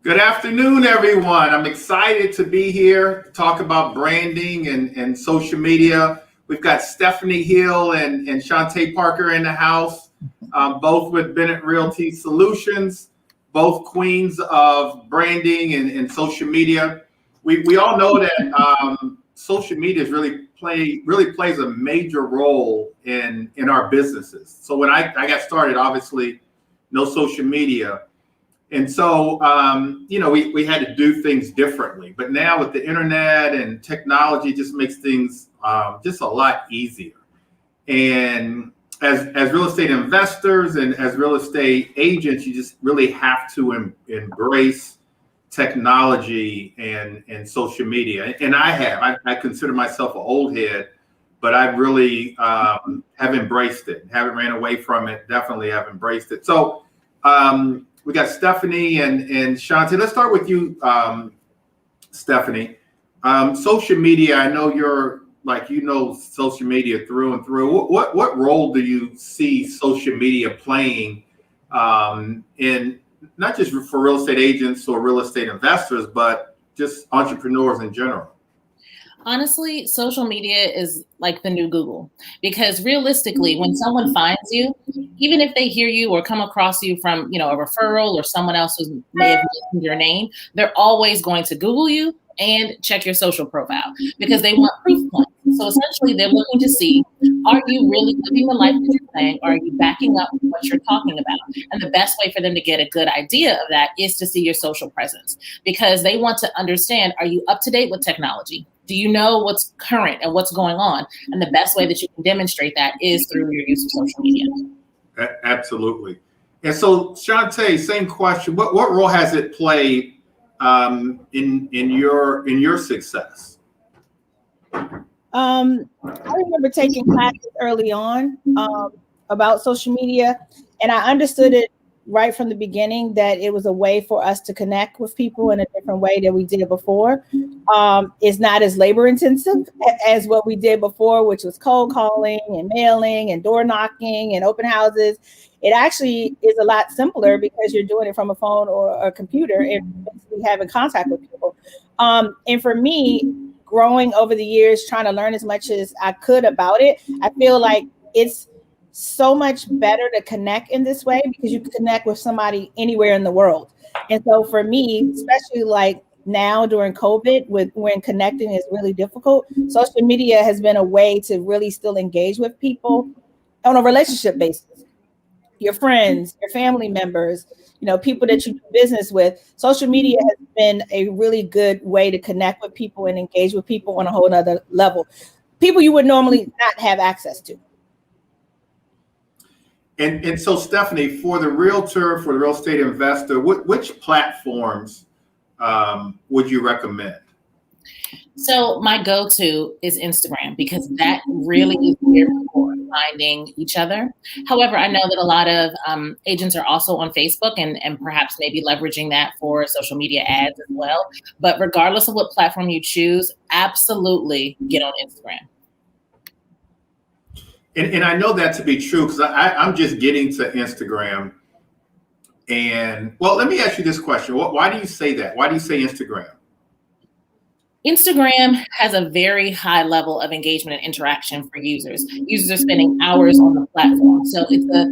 Good afternoon, everyone. I'm excited to be here to talk about branding and social media. We've got Stephanie Hill and Shantae Parker in the house, both with Bennett Realty Solutions, both queens of branding and social media. We all know that social media is really plays a major role in our businesses. So when I got started, obviously, no social media. And so, we had to do things differently. But now with the internet and technology, just makes things just a lot easier. And as real estate investors and as real estate agents, you just really have to embrace technology and social media. And I consider myself an old head, but I really have embraced it, haven't ran away from it, definitely have embraced it. So, we got Stephanie and Shantae. Let's start with you, Stephanie. Social media, I know you're social media through and through. What role do you see social media playing in not just for real estate agents or real estate investors, but just entrepreneurs in general? Honestly, social media is like the new Google, because realistically, when someone finds you, even if they hear you or come across you from, a referral or someone else who may have mentioned your name, they're always going to Google you and check your social profile because they want proof points. So essentially, they're looking to see, are you really living the life that you're saying? Are you backing up what you're talking about? And the best way for them to get a good idea of that is to see your social presence, because they want to understand, are you up to date with technology? Do you know what's current and what's going on? And the best way that you can demonstrate that is through your use of social media. Absolutely. And so, Shantae, same question. What role has it played in your success? I remember taking classes early on about social media, and I understood it right from the beginning that it was a way for us to connect with people in a different way than we did before. It's not as labor intensive as what we did before, which was cold calling and mailing and door knocking and open houses. It actually is a lot simpler because you're doing it from a phone or a computer and basically having contact with people. And for me, growing over the years, trying to learn as much as I could about it, I feel like it's so much better to connect in this way because you can connect with somebody anywhere in the world. And so for me, especially like now during COVID, when connecting is really difficult, social media has been a way to really still engage with people on a relationship basis. Your friends, your family members, people that you do business with. Social media has been a really good way to connect with people and engage with people on a whole nother level. People you would normally not have access to. And so, Stephanie, for the realtor, for the real estate investor, which platforms would you recommend? So my go-to is Instagram, because that really is where people are finding each other. However, I know that a lot of agents are also on Facebook and perhaps maybe leveraging that for social media ads as well. But regardless of what platform you choose, absolutely get on Instagram. And I know that to be true because I'm just getting to Instagram. And well, let me ask you this question. Why do you say that? Why do you say Instagram? Instagram has a very high level of engagement and interaction for users. Users are spending hours on the platform. So they're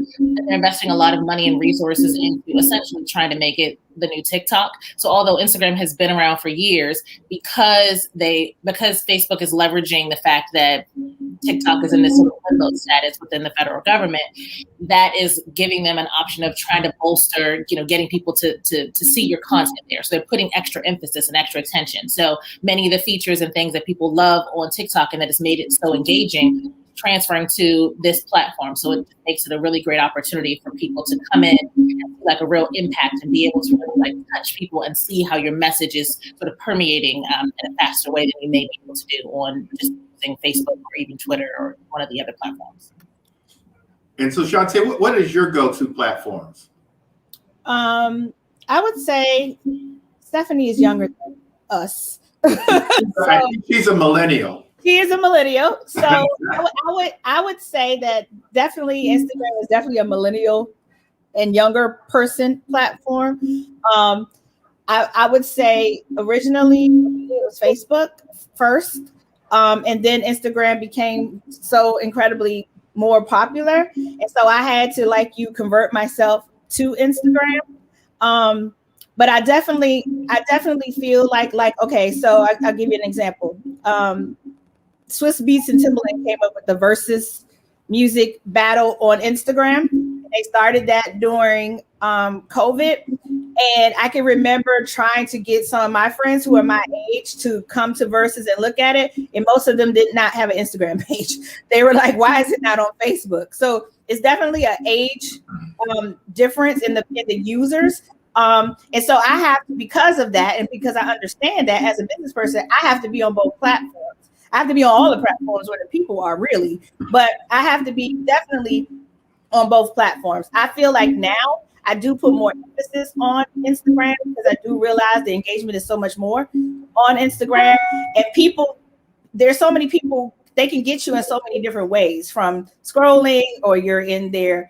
investing a lot of money and resources into essentially trying to make it the new TikTok. So although Instagram has been around for years, because Facebook is leveraging the fact that TikTok is in this sort of limbo status within the federal government, that is giving them an option of trying to bolster, getting people to see your content there. So they're putting extra emphasis and extra attention. So many of the features and things that people love on TikTok and that has made it so engaging, transferring to this platform. So it makes it a really great opportunity for people to come in and see like a real impact and be able to really like touch people and see how your message is sort of permeating in a faster way than you may be able to do on just using Facebook or even Twitter or one of the other platforms. And so, Shantae, what is your go-to platforms? I would say Stephanie is younger than us. I think she's a millennial. She is a millennial. So I would say that definitely Instagram is definitely a millennial and younger person platform. I would say originally it was Facebook first, and then Instagram became so incredibly more popular, and so I had to, like you, convert myself to Instagram. But I definitely feel like okay, so I'll give you an example. Swiss Beats and Timbaland came up with the versus music battle on Instagram. They started that during COVID. And I can remember trying to get some of my friends who are my age to come to Versus and look at it. And most of them did not have an Instagram page. They were like, why is it not on Facebook? So it's definitely an age difference in the users. And so I have to, because of that, and because I understand that as a business person, I have to be on both platforms. I have to be on all the platforms where the people are really, but I have to be definitely on both platforms. I feel like now I do put more emphasis on Instagram because I do realize the engagement is so much more on Instagram, and people, there's so many people, they can get you in so many different ways, from scrolling, or you're in their,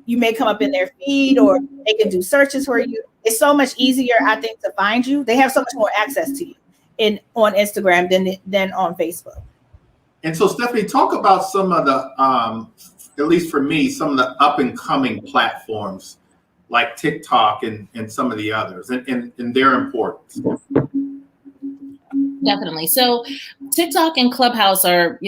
you may come up in their feed, or they can do searches for you. It's so much easier, I think, to find you. They have so much more access to you on Instagram than on Facebook. And so, Stephanie, talk about some of the, at least for me, some of the up and coming platforms like TikTok and some of the others, and their importance. Definitely. So TikTok and Clubhouse are,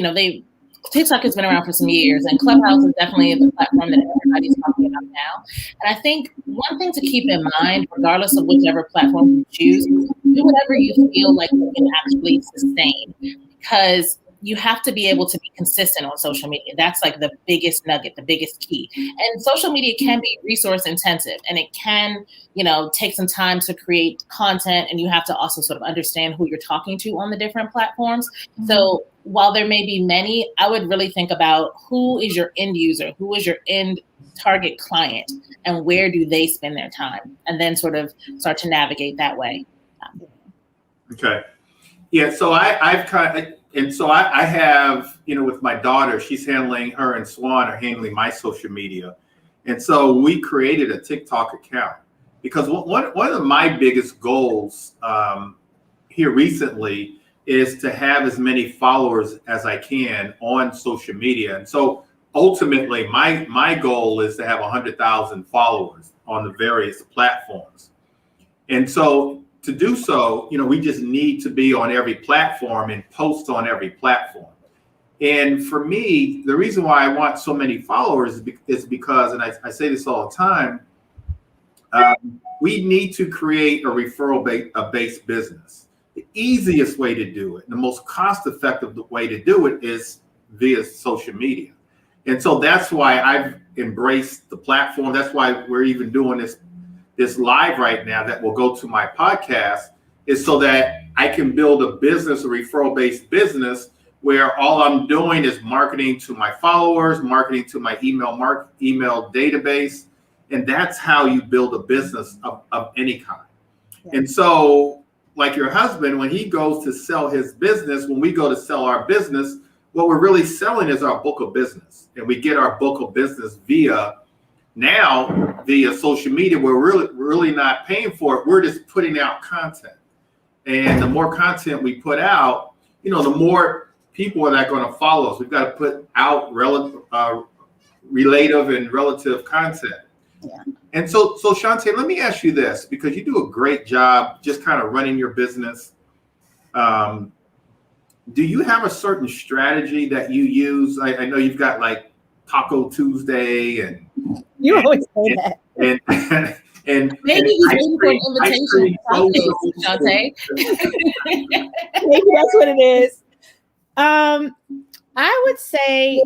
TikTok has been around for some years, and Clubhouse is definitely the platform that everybody's talking about now. And I think one thing to keep in mind, regardless of whichever platform you choose, do whatever you feel like you can actually sustain, because you have to be able to be consistent on social media. That's like the biggest nugget, the biggest key. And social media can be resource intensive, and it can, take some time to create content, and you have to also sort of understand who you're talking to on the different platforms. Mm-hmm. So while there may be many, I would really think about who is your end user, who is your end target client, and where do they spend their time, and then sort of start to navigate that way. Okay. Yeah. So I have, with my daughter, she's handling, her and Swan are handling my social media. And so we created a TikTok account because one of my biggest goals here recently is to have as many followers as I can on social media. And so ultimately my goal is to have 100,000 followers on the various platforms. And so to do so, we just need to be on every platform and post on every platform. And for me, the reason why I want so many followers is because, and I say this all the time, we need to create a referral-based business. The easiest way to do it, the most cost-effective way to do it is via social media. And so that's why I've embraced the platform. That's why we're even doing this live right now that will go to my podcast, is so that I can build a business, a referral-based business, where all I'm doing is marketing to my followers, marketing to my email database. And that's how you build a business of any kind. Yeah. And so, like your husband, when he goes to sell his business, when we go to sell our business, what we're really selling is our book of business. And we get our book of business via social media. We're really not paying for it. We're just putting out content. And the more content we put out, the more people are not going to follow us. We've got to put out relative and relative content. Yeah. And so Shantae, let me ask you this, because you do a great job just kind of running your business. Do you have a certain strategy that you use? I know you've got like Taco Tuesday and you always say that. And maybe he's waiting for an invitation. Shantae. Maybe that's what it is. I would say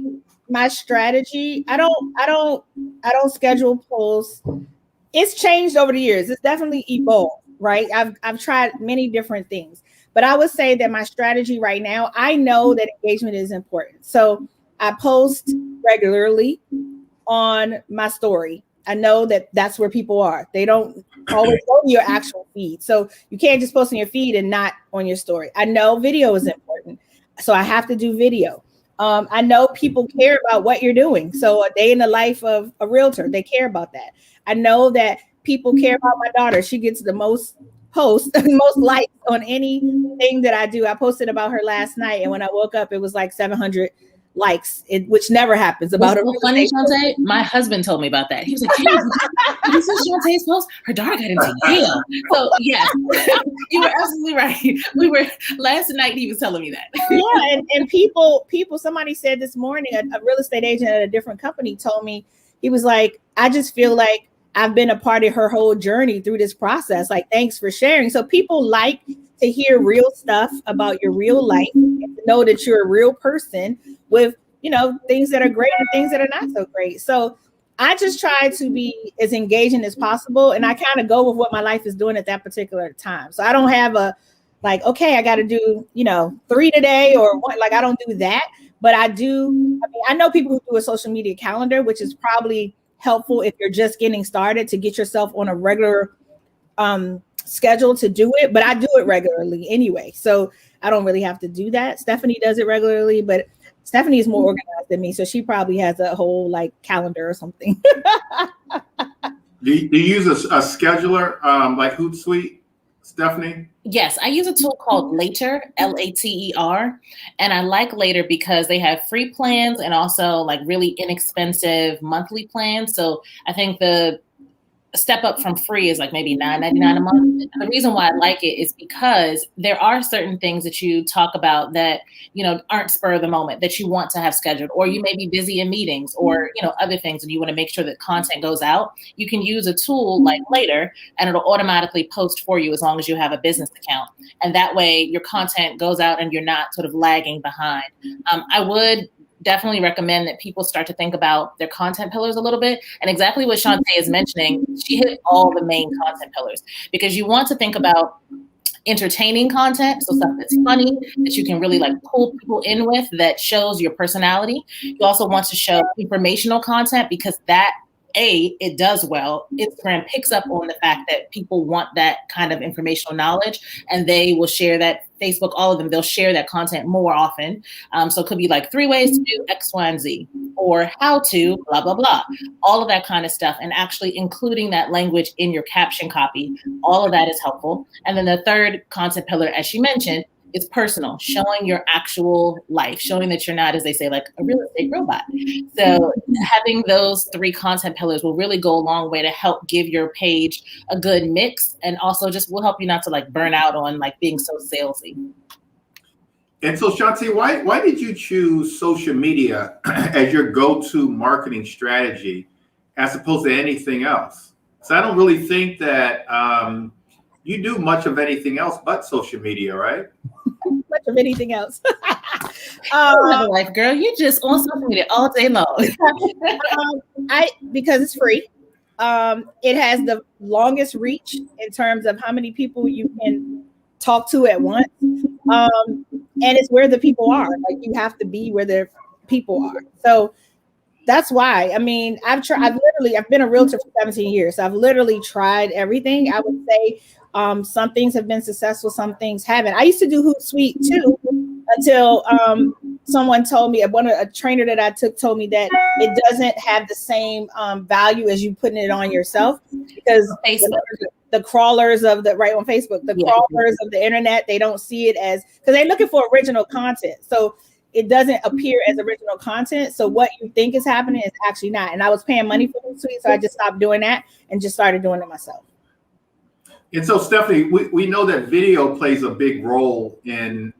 my strategy, I don't schedule polls. It's changed over the years. It's definitely evolved, right? I've tried many different things, but I would say that my strategy right now, I know that engagement is important. So I post regularly on my story. I know that that's where people are. They don't always go to your actual feed. So you can't just post on your feed and not on your story. I know video is important, so I have to do video. I know people care about what you're doing. So a day in the life of a realtor, they care about that. I know that people care about my daughter. She gets the most posts, most likes on anything that I do. I posted about her last night, and when I woke up, it was like 700 likes, which never happens. About What's so funny, Shantae? My husband told me about that. He was like, "Hey, did you see Shantae's post? Her daughter got into Yale." So yes, you were absolutely right. We were last night. He was telling me that. Yeah, and people. Somebody said this morning, a real estate agent at a different company told me, he was like, "I just feel like I've been a part of her whole journey through this process. Like, thanks for sharing." So people like to hear real stuff about your real life and to know that you're a real person with, things that are great and things that are not so great. So I just try to be as engaging as possible. And I kind of go with what my life is doing at that particular time. So I don't have okay, I got to do, 3 today or what, I don't do that. But I do. I know people who do a social media calendar, which is probably helpful if you're just getting started to get yourself on a regular schedule to do it. But I do it regularly anyway. So I don't really have to do that. Stephanie does it regularly, but Stephanie is more organized than me. So she probably has a whole calendar or something. Do you use a scheduler like Hootsuite, Stephanie? Yes, I use a tool called Later, Later, and I like Later because they have free plans and also really inexpensive monthly plans. So I think the step up from free is maybe $9.99 a month. And the reason why I like it is because there are certain things that you talk about that, aren't spur of the moment that you want to have scheduled, or you may be busy in meetings or, other things, and you want to make sure that content goes out. You can use a tool like Later and it'll automatically post for you as long as you have a business account. And that way your content goes out and you're not sort of lagging behind. I would definitely recommend that people start to think about their content pillars a little bit. And exactly what Shantae is mentioning, she hit all the main content pillars, because you want to think about entertaining content, so stuff that's funny, that you can really pull people in with, that shows your personality. You also want to show informational content, because that it does well. Instagram picks up on the fact that people want that kind of informational knowledge, and they will share that. Facebook, all of them, they'll share that content more often. So it could be 3 ways to do X, Y, and Z, or how to blah, blah, blah, all of that kind of stuff. And actually including that language in your caption copy, all of that is helpful. And then the third content pillar, as she mentioned, is personal, showing your actual life, showing that you're not, as they say, a real estate robot. So having those 3 content pillars will really go a long way to help give your page a good mix, and also just will help you not to burn out on being so salesy. And so, Shantae, why did you choose social media as your go-to marketing strategy as opposed to anything else? So I don't really think that you do much of anything else but social media, right? Much of anything else. Life, girl, you just on social media all day long. Because it's free. It has the longest reach in terms of how many people you can talk to at once. And it's where the people are. You have to be where the people are. So that's why. I mean, I've been a realtor for 17 years. So I've literally tried everything. I would say some things have been successful, some things haven't. I used to do Hootsuite too, until someone told me, a trainer that I took told me that it doesn't have the same value as you putting it on yourself, because the crawlers of the on Facebook, crawlers of the internet, they don't see it as, because they're looking for original content. So it doesn't appear as original content. So what you think is happening is actually not. And I was paying money for Hootsuite, so I just stopped doing that and just started doing it myself. And so, Stephanie, we know that video plays a big role in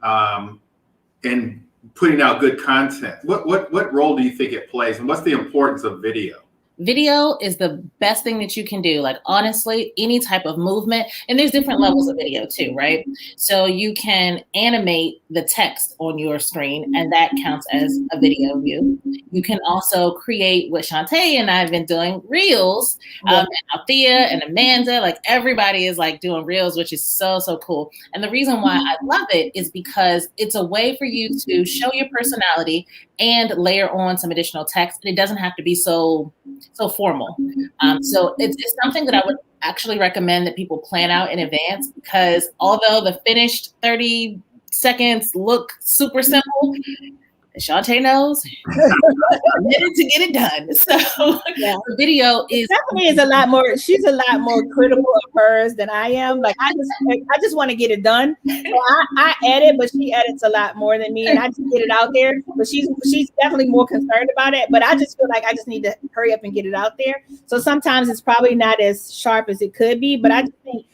putting out good content. What role do you think it plays, and what's the importance of video? Video is the best thing that you can do. Honestly, any type of movement, and there's different levels of video too, right? So you can animate the text on your screen, and that counts as a video view. You can also create what Shantae and I have been doing, reels, and Althea and Amanda, everybody is doing reels, which is so, so cool. And the reason why I love it is because it's a way for you to show your personality and layer on some additional text. It doesn't have to be so formal. So it's something that I would actually recommend that people plan out in advance, because although the finished 30 seconds look super simple, Shantae knows, committed to get it done. So Yeah. the video is Stephanie is a lot more. She's a lot more critical of hers than I am. Like I just want to get it done. So I edit, but she edits a lot more than me, and I just get it out there. But she's definitely more concerned about it. But I just feel like I just need to hurry up and get it out there. So sometimes it's probably not as sharp as it could be. But I just think,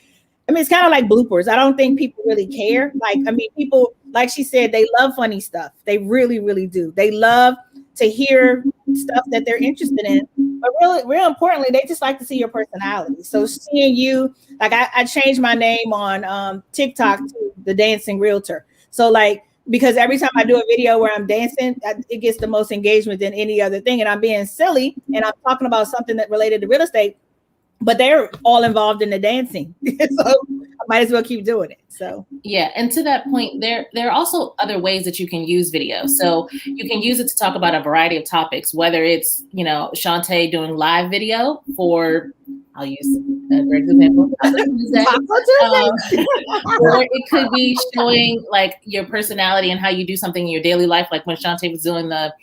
I mean, it's kind of like bloopers. I don't think people really care. Like, I mean, people, like she said, they love funny stuff. They really, really do. They love to hear stuff that they're interested in. But really, real importantly, they just like to see your personality. So seeing you, like I changed my name on TikTok to the Dancing Realtor. So like, because every time I do a video where I'm dancing, it gets the most engagement than any other thing. And I'm being silly and I'm talking about something that related to real estate, but they're all involved in the dancing. So I might as well keep doing it. So yeah, and to that point, there are also other ways that you can use video. So you can use it to talk about a variety of topics, whether it's, you know, Shantae doing live video for, I'll use a great example, or it could be showing like your personality and how you do something in your daily life, like when Shantae was doing the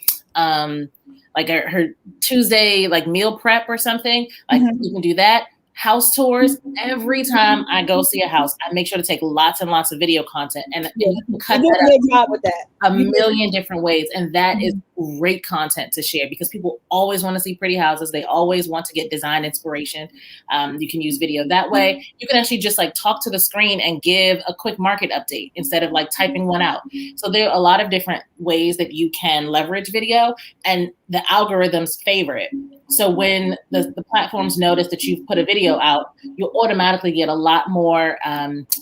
like her Tuesday like meal prep or something, like you can do that. House tours. Every time I go see a house, I make sure to take lots and lots of video content, and you can cut that job with that a million different ways. And that is great content to share because people always want to see pretty houses. They always want to get design inspiration. You can use video that way. You can actually just like talk to the screen and give a quick market update instead of like typing one out. So there are a lot of different ways that you can leverage video, and the algorithms favor it. So when the platforms notice that you've put a video out, you'll automatically get a lot more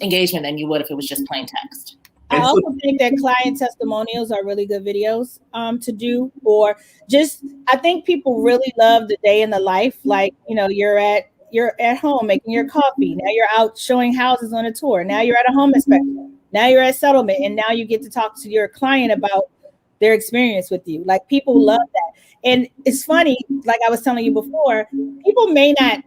engagement than you would if it was just plain text. I also think that client testimonials are really good videos to do, or just, I think people really love the day in the life. Like, you know, you're at home making your coffee. Now you're out showing houses on a tour. Now you're at a home inspection. Now you're at settlement. And now you get to talk to your client about their experience with you. Like people love that. And it's funny, like I was telling you before, people may not,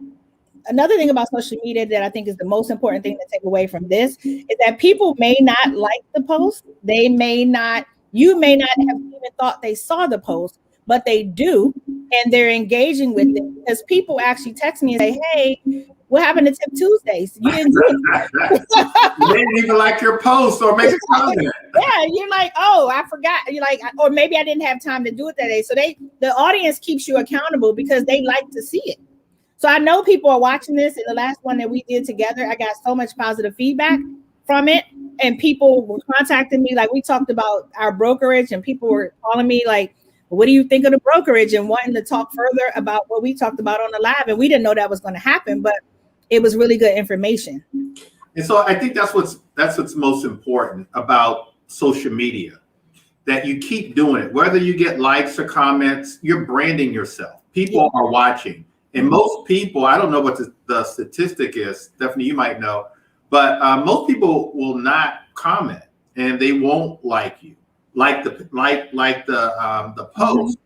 another thing about social media that I think is the most important thing to take away from this is that people may not like the post. They may not, you may not have even thought they saw the post, but they do. And they're engaging with it because people actually text me and say, hey, what happened to Tip Tuesdays? You didn't do it. You didn't even like your post or make a comment. Yeah, you're like, oh, I forgot. You're like, or maybe I didn't have time to do it that day. So the audience keeps you accountable because they like to see it. So I know people are watching this. And the last one that we did together, I got so much positive feedback from it. And people were contacting me. Like we talked about our brokerage and people were calling me like, what do you think of the brokerage, and wanting to talk further about what we talked about on the live. And we didn't know that was going to happen, but it was really good information. And so I think that's what's most important about social media, that you keep doing it. Whether you get likes or comments, you're branding yourself. People are watching. And most people, I don't know what the statistic is, Stephanie, you might know, but most people will not comment and they won't like you, like the post,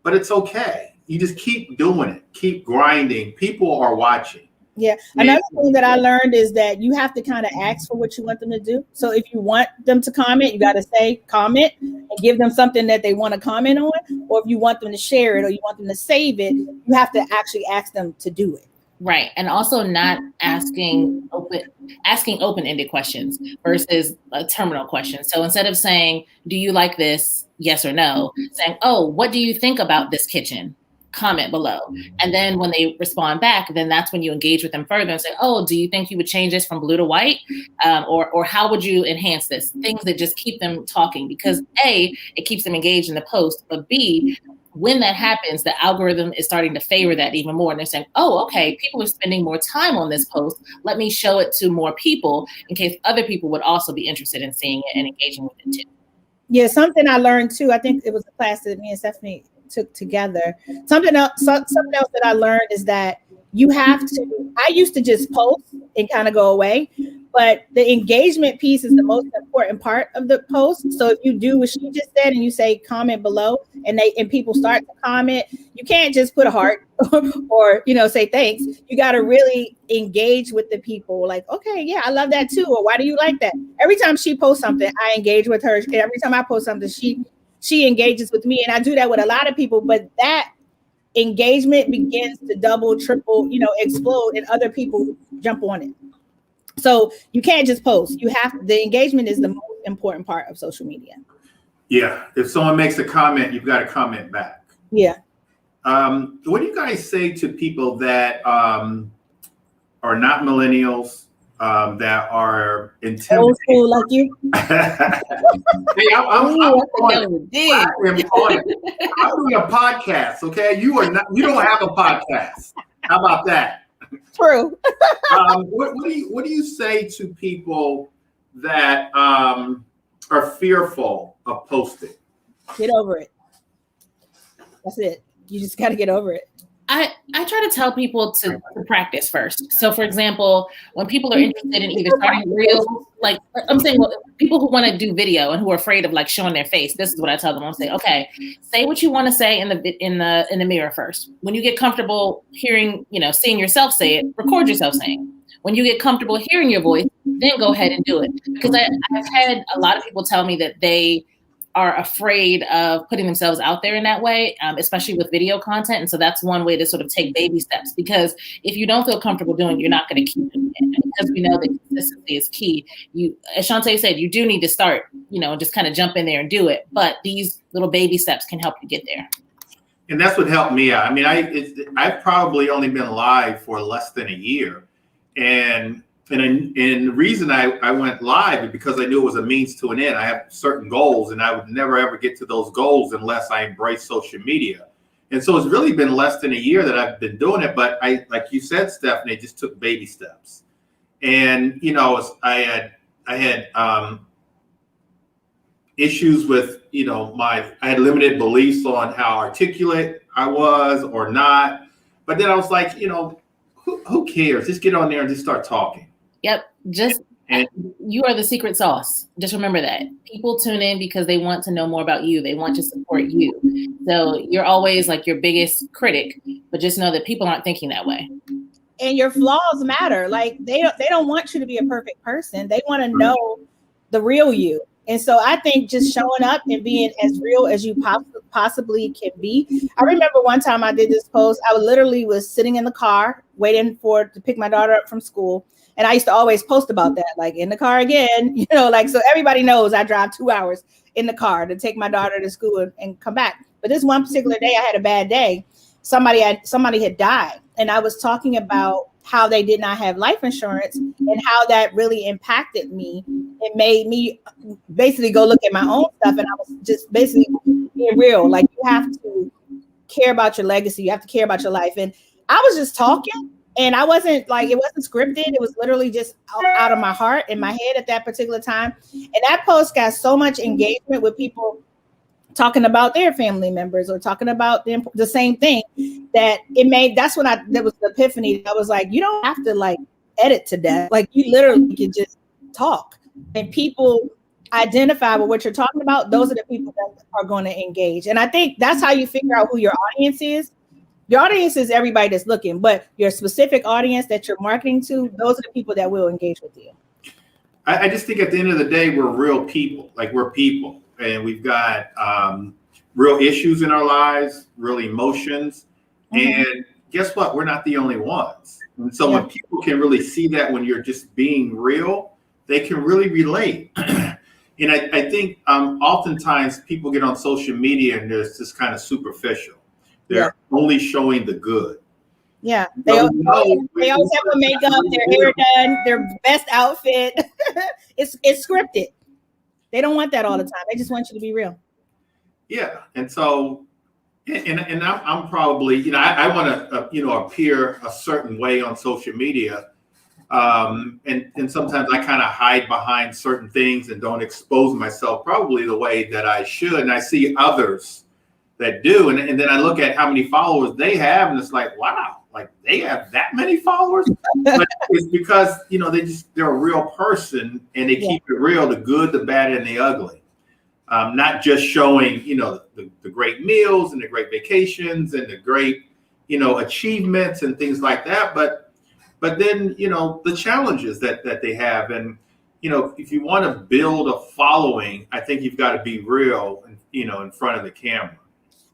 but it's okay. You just keep doing it, keep grinding. People are watching. Yeah. Another thing that I learned is that you have to kind of ask for what you want them to do. So if you want them to comment, you got to say comment and give them something that they want to comment on. Or if you want them to share it or you want them to save it, you have to actually ask them to do it. Right. And also not asking open-ended questions versus a terminal question. So instead of saying, do you like this? Yes or no. Saying, oh, what do you think about this kitchen? Comment below. And then when they respond back, then that's when you engage with them further and say, oh, do you think you would change this from blue to white? Or how would you enhance this? Things that just keep them talking, because A, it keeps them engaged in the post, but B, when that happens, the algorithm is starting to favor that even more. And they're saying, oh, okay, people are spending more time on this post. Let me show it to more people in case other people would also be interested in seeing it and engaging with it too. Yeah, something I learned too, I think it was a class that me and Stephanie took together. Something else that I learned is that you have to, I used to just post and kind of go away, but the engagement piece is the most important part of the post. So if you do what she just said and you say comment below and people start to comment, you can't just put a heart or say thanks. You got to really engage with the people. Like, okay, yeah, I love that too. Or why do you like that? Every time she posts something, I engage with her. Every time I post something, she she engages with me, and I do that with a lot of people, but that engagement begins to double, triple, explode, and other people jump on it. So you can't just post. The engagement is the most important part of social media. Yeah. If someone makes a comment, you've got to comment back. Yeah. What do you guys say to people that are not millennials, that are intimidated? Old school like you. Hey, I'm doing a podcast. Okay, you don't have a podcast. How about that? True. What do you say to people that are fearful of posting? Get over it. That's it. You just got to get over it. I try to tell people to practice first. So, for example, when people are interested in either starting reels, like I'm saying, people who want to do video and who are afraid of like showing their face, this is what I tell them. I'm saying, okay, say what you want to say in the mirror first. When you get comfortable hearing, seeing yourself say it, record yourself saying it. When you get comfortable hearing your voice, then go ahead and do it. Because I've had a lot of people tell me that they are afraid of putting themselves out there in that way, especially with video content. And so that's one way to sort of take baby steps, because if you don't feel comfortable doing it, you're not going to keep doing it. And because we know that consistency is key, as Shantae said, you do need to start, just kind of jump in there and do it. But these little baby steps can help you get there. And that's what helped me out. I mean, I've probably only been live for less than a year. And the reason I went live is because I knew it was a means to an end. I have certain goals, and I would never, ever get to those goals unless I embrace social media. And so it's really been less than a year that I've been doing it. But like you said, Stephanie, just took baby steps. And, I had issues with, I had limited beliefs on how articulate I was or not. But then I was like, who cares? Just get on there and just start talking. Yep. You are the secret sauce. Just remember that. People tune in because they want to know more about you. They want to support you. So you're always like your biggest critic, but just know that people aren't thinking that way. And your flaws matter. Like they don't want you to be a perfect person. They want to know the real you. And so I think just showing up and being as real as you possibly can be. I remember one time I did this post. I literally was sitting in the car waiting to pick my daughter up from school. And I used to always post about that, like in the car again, so everybody knows I drive 2 hours in the car to take my daughter to school and come back. But this one particular day, I had a bad day. Somebody had died. And I was talking about how they did not have life insurance and how that really impacted me. It made me basically go look at my own stuff. And I was just basically being real. Like, you have to care about your legacy. You have to care about your life. And I was just talking. And I wasn't like, it wasn't scripted. It was literally just out of my heart and my head at that particular time. And that post got so much engagement with people talking about their family members or talking about the same thing that there was the epiphany. I was like, you don't have to like edit to death. Like, you literally can just talk, and people identify with what you're talking about. Those are the people that are going to engage. And I think that's how you figure out who your audience is. Your audience is everybody that's looking, but your specific audience that you're marketing to, those are the people that will engage with you. I just think at the end of the day, we're real people. Like, we're people, and we've got real issues in our lives, real emotions. Mm-hmm. And guess what? We're not the only ones. And so when people can really see that, when you're just being real, they can really relate. And I think oftentimes people get on social media and there's just kind of superficial. They're only showing the good. Yeah, they always have a makeup, their hair done, their best outfit. It's scripted. They don't want that all the time. They just want you to be real. Yeah, and so, and I'm probably, I want to, appear a certain way on social media, and sometimes I kind of hide behind certain things and don't expose myself probably the way that I should. And I see others that do, and then I look at how many followers they have, and it's like, wow, like they have that many followers. But it's because they're a real person, and they keep it real, the good, the bad, and the ugly. Not just showing the great meals and the great vacations and the great achievements and things like that, but then the challenges that they have. And if you want to build a following, I think you've got to be real in front of the camera.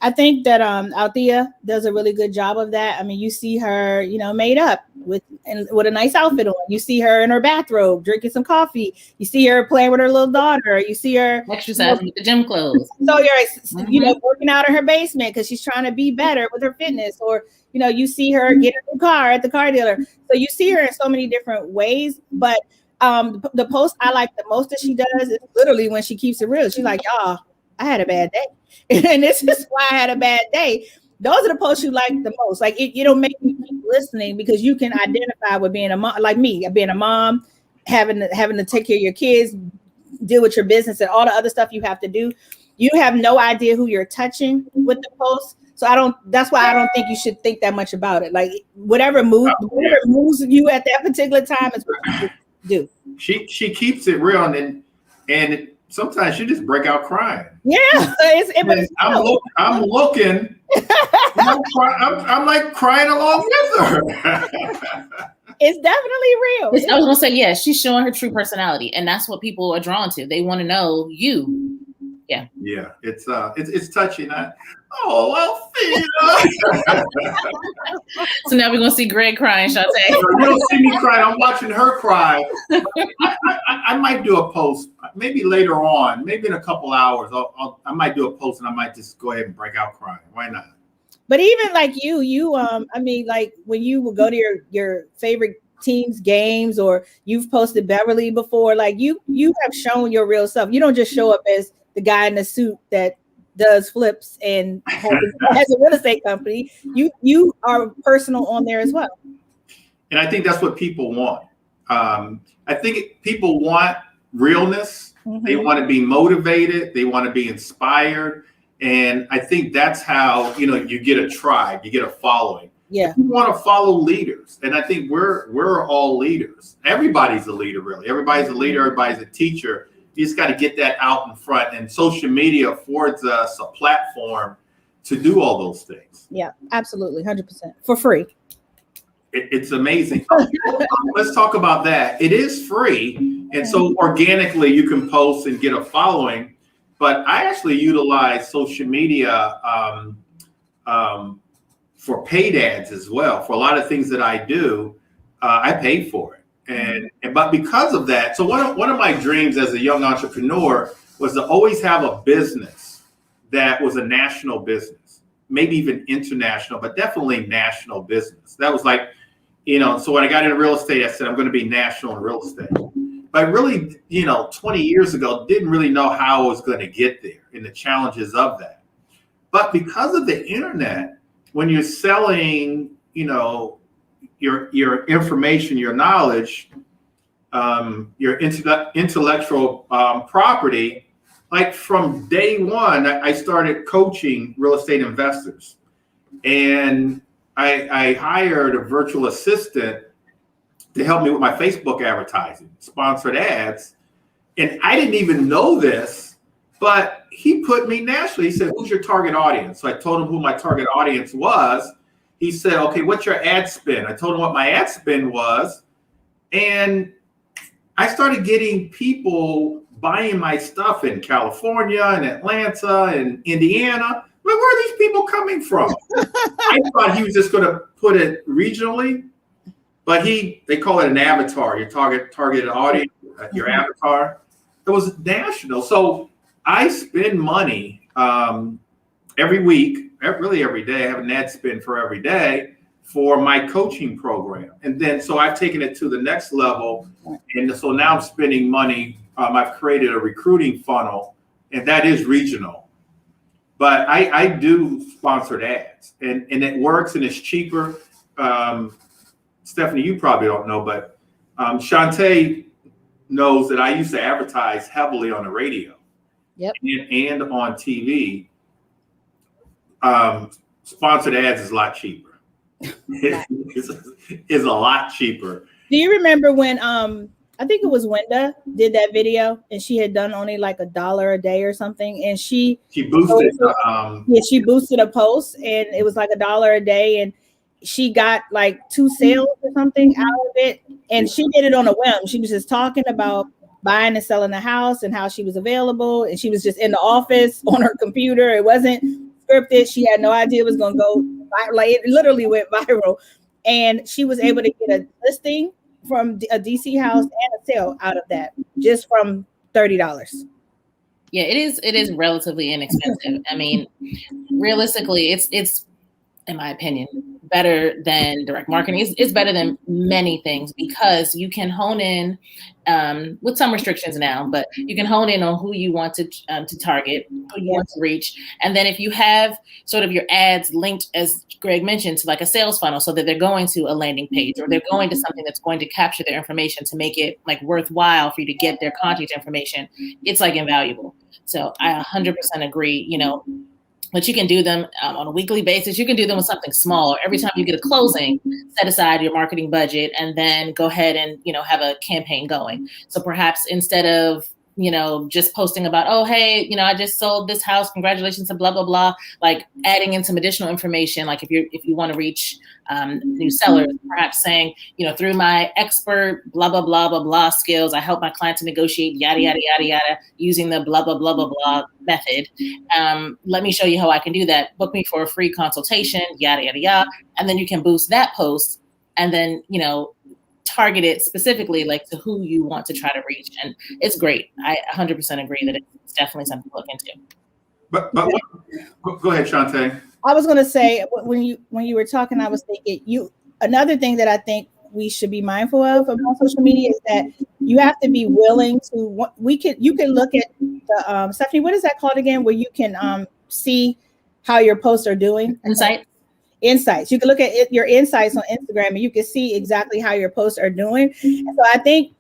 I think that Althea does a really good job of that. I mean, you see her, made up with a nice outfit on. You see her in her bathrobe drinking some coffee. You see her playing with her little daughter. You see her exercising with the gym clothes. So you're, working out in her basement because she's trying to be better with her fitness. Or you see her get a new car at the car dealer. So you see her in so many different ways. But the post I like the most that she does is literally when she keeps it real. She's like, y'all, I had a bad day. And this is why I had a bad day. Those are the posts you like the most. Like it'll make you keep listening because you can identify with being a mom, like me, being a mom, having to take care of your kids, deal with your business and all the other stuff you have to do. You have no idea who you're touching with the post. So that's why I don't think you should think that much about it. Like whatever moves you at that particular time is what you do. She keeps it real and sometimes she just break out crying. Yeah, I'm looking. I'm like crying along with her. It's definitely real. I was gonna say, yeah, she's showing her true personality, and that's what people are drawn to. They want to know you. Yeah. Yeah, it's touching. Althea. So now we're gonna see Greg crying, Shantae. You don't see me crying. I'm watching her cry. I might do a post, maybe later on, maybe in a couple hours. I might do a post, and I might just go ahead and break out crying. Why not? But even like you, I mean, like when you will go to your favorite team's games, or you've posted Beverly before, like you have shown your real self. You don't just show up as the guy in the suit that does flips and has a real estate company. You are personal on there as well. And I think that's what people want. I think people want realness. Mm-hmm. They want to be motivated. They want to be inspired. And I think that's how, you get a tribe, you get a following. Yeah. You want to follow leaders. And I think we're all leaders. Everybody's a leader, really. Everybody's a leader. Everybody's a teacher. You just got to get that out in front. And social media affords us a platform to do all those things. Yeah, absolutely. 100% for free. It's amazing. Let's talk about that. It is free. And so organically you can post and get a following. But I actually utilize social media for paid ads as well. For a lot of things that I do, I pay for it. But because of that, so one of my dreams as a young entrepreneur was to always have a business that was a national business, maybe even international, but definitely national business. That was like, so when I got into real estate, I said, I'm going to be national in real estate. But really, 20 years ago, didn't really know how I was going to get there and the challenges of that. But because of the internet, when you're selling, your information, your knowledge, your intellectual property, like from day one, I started coaching real estate investors. And I hired a virtual assistant to help me with my Facebook advertising, sponsored ads. And I didn't even know this, but he put me nationally. He said, who's your target audience? So I told him who my target audience was. He said, okay, what's your ad spend? I told him what my ad spend was. And I started getting people buying my stuff in California and Atlanta and Indiana. Where are these people coming from? I thought he was just going to put it regionally, but they call it an avatar, your targeted audience, your avatar. It was national. So I spend money every week, really every day. I have an ad spend for every day for my coaching program. And then, so I've taken it to the next level. And so now I'm spending money. I've created a recruiting funnel, and that is regional. But I do sponsored ads, and it works, and it's cheaper. Stephanie, you probably don't know, but Shantae knows that I used to advertise heavily on the radio. Yep. And on TV. Sponsored ads is a lot cheaper. It's a lot cheaper. Do you remember when I think it was Wenda did that video, and she had done only like $1 a day or something, and she boosted she boosted a post, and it was like $1 a day, and she got like 2 sales or something out of it, and she did it on a whim. She was just talking about buying and selling the house and how she was available. And she was just in the office on her computer. It wasn't scripted. She had no idea it was going to go viral. Like it literally went viral. And she was able to get a listing from a DC house and a sale out of that just from $30. Yeah, it is relatively inexpensive. I mean, realistically, it's in my opinion better than direct marketing. It's better than many things because you can hone in with some restrictions now, but you can hone in on who you want to target, who you want to reach, and then if you have sort of your ads linked, as Greg mentioned, to like a sales funnel, so that they're going to a landing page or they're going to something that's going to capture their information to make it like worthwhile for you to get their contact information, it's like invaluable. So I 100% agree. You know, but you can do them on a weekly basis. You can do them with something small. Every time you get a closing, set aside your marketing budget and then go ahead and, you know, have a campaign going. So perhaps instead of, you know, just posting about, oh, hey, you know, I just sold this house, congratulations to blah, blah, blah, like adding in some additional information. Like if you want to reach new sellers, perhaps saying, you know, through my expert, blah, blah, blah, blah, blah skills, I help my client to negotiate yada, yada, yada, yada, using the blah, blah, blah, blah, blah method. Let me show you how I can do that. Book me for a free consultation, yada, yada, yada. And then you can boost that post and then, you know, target it specifically like to who you want to try to reach. And it's great. I 100% agree that it's definitely something to look into. But go ahead, Shantae. I was going to say when you were talking, I was thinking another thing that I think we should be mindful of about social media is that you have to be willing to. You can look at the Stephanie. What is that called again? Where you can see how your posts are doing. Insights. You can look at your insights on Instagram and you can see exactly how your posts are doing. And so I think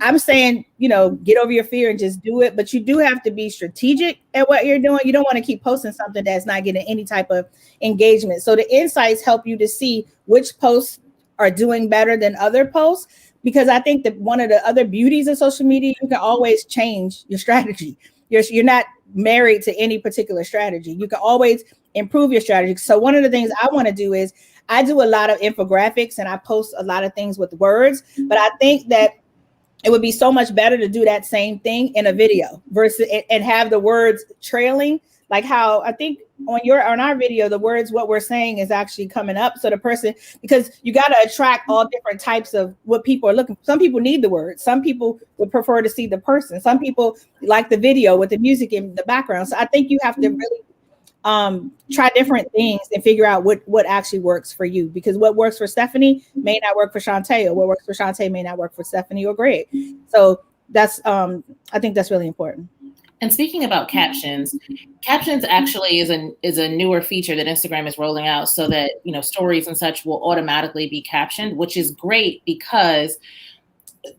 I'm saying, you know, get over your fear and just do it. But you do have to be strategic at what you're doing. You don't want to keep posting something that's not getting any type of engagement. So the insights help you to see which posts are doing better than other posts. Because I think that one of the other beauties of social media, you can always change your strategy. You're not married to any particular strategy. You can always improve your strategy. So one of the things I want to do is I do a lot of infographics and I post a lot of things with words, but I think that it would be so much better to do that same thing in a video versus and have the words trailing, like how I think on our video, the words, what we're saying is actually coming up. So the person, because you got to attract all different types of what people are looking for. Some people need the words. Some people would prefer to see the person. Some people like the video with the music in the background. So I think you have to really try different things and figure out what actually works for you, because what works for Stephanie may not work for Shantae, or what works for Shantae may not work for Stephanie or Greg. So that's I think that's really important. And speaking about captions actually is a newer feature that Instagram is rolling out so that, you know, stories and such will automatically be captioned, which is great because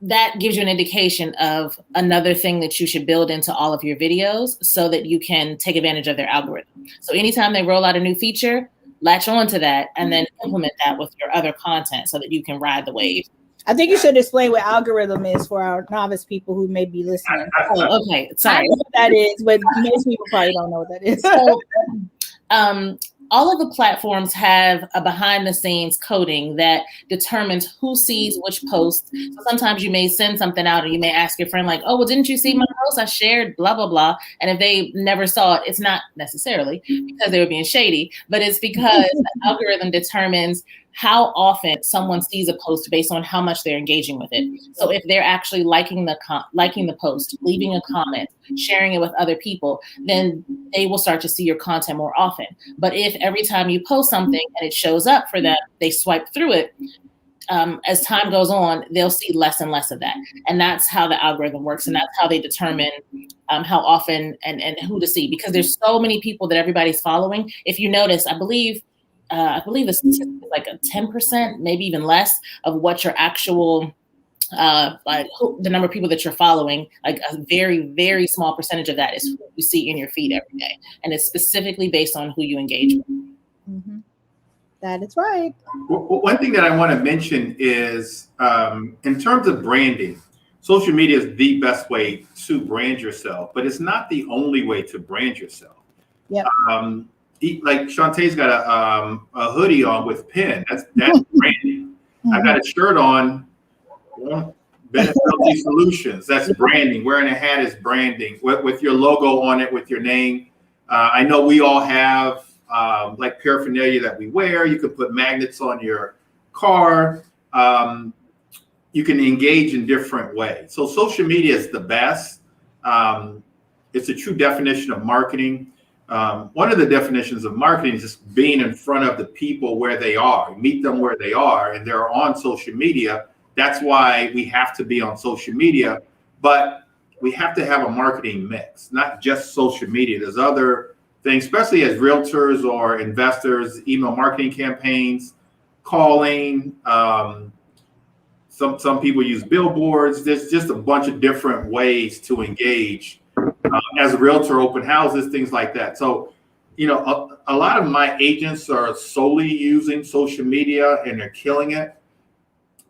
that gives you an indication of another thing that you should build into all of your videos so that you can take advantage of their algorithm. So anytime they roll out a new feature, latch on to that and then implement that with your other content so that you can ride the wave. I think you should explain what algorithm is for our novice people who may be listening. Oh, okay. Sorry. I know what that is, but most people probably don't know what that is. So, all of the platforms have a behind the scenes coding that determines who sees which post. So sometimes you may send something out and you may ask your friend like, oh, well, didn't you see my post? I shared blah, blah, blah. And if they never saw it, it's not necessarily because they were being shady, but it's because the algorithm determines how often someone sees a post based on how much they're engaging with it. So if they're actually liking the post, leaving a comment, sharing it with other people, then they will start to see your content more often. But if every time you post something and it shows up for them, they swipe through it, as time goes on, they'll see less and less of that. And that's how the algorithm works. And that's how they determine how often and who to see, because there's so many people that everybody's following. If you notice, I believe the statistic is like a 10%, maybe even less, of what your actual the number of people that you're following, like a very, very small percentage of that is who you see in your feed every day. And it's specifically based on who you engage with. Mm-hmm. That is right. One thing that I want to mention is in terms of branding, social media is the best way to brand yourself, but it's not the only way to brand yourself. Yeah. Like Shantae's got a hoodie on with pin. That's branding. Mm-hmm. I've got a shirt on. Beneficiality Solutions, that's branding. Wearing a hat is branding with your logo on it, with your name. I know we all have like paraphernalia that we wear. You can put magnets on your car. You can engage in different ways. So social media is the best. It's a true definition of marketing. One of the definitions of marketing is just being in front of the people where they are, meet them where they are, and they're on social media. That's why we have to be on social media, but we have to have a marketing mix, not just social media. There's other things, especially as realtors or investors, email marketing campaigns, calling. Some people use billboards. There's just a bunch of different ways to engage. As a realtor, open houses, things like that. So, you know, a lot of my agents are solely using social media and they're killing it.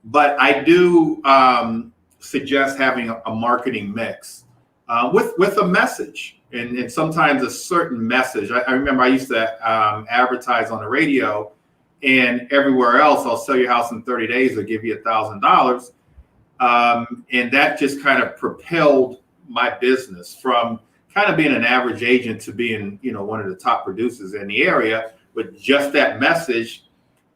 But I do suggest having a marketing mix with a message and sometimes a certain message. I remember I used to advertise on the radio, and everywhere else, I'll sell your house in 30 days or give you $1,000. And that just kind of propelled my business from kind of being an average agent to being, you know, one of the top producers in the area with just that message.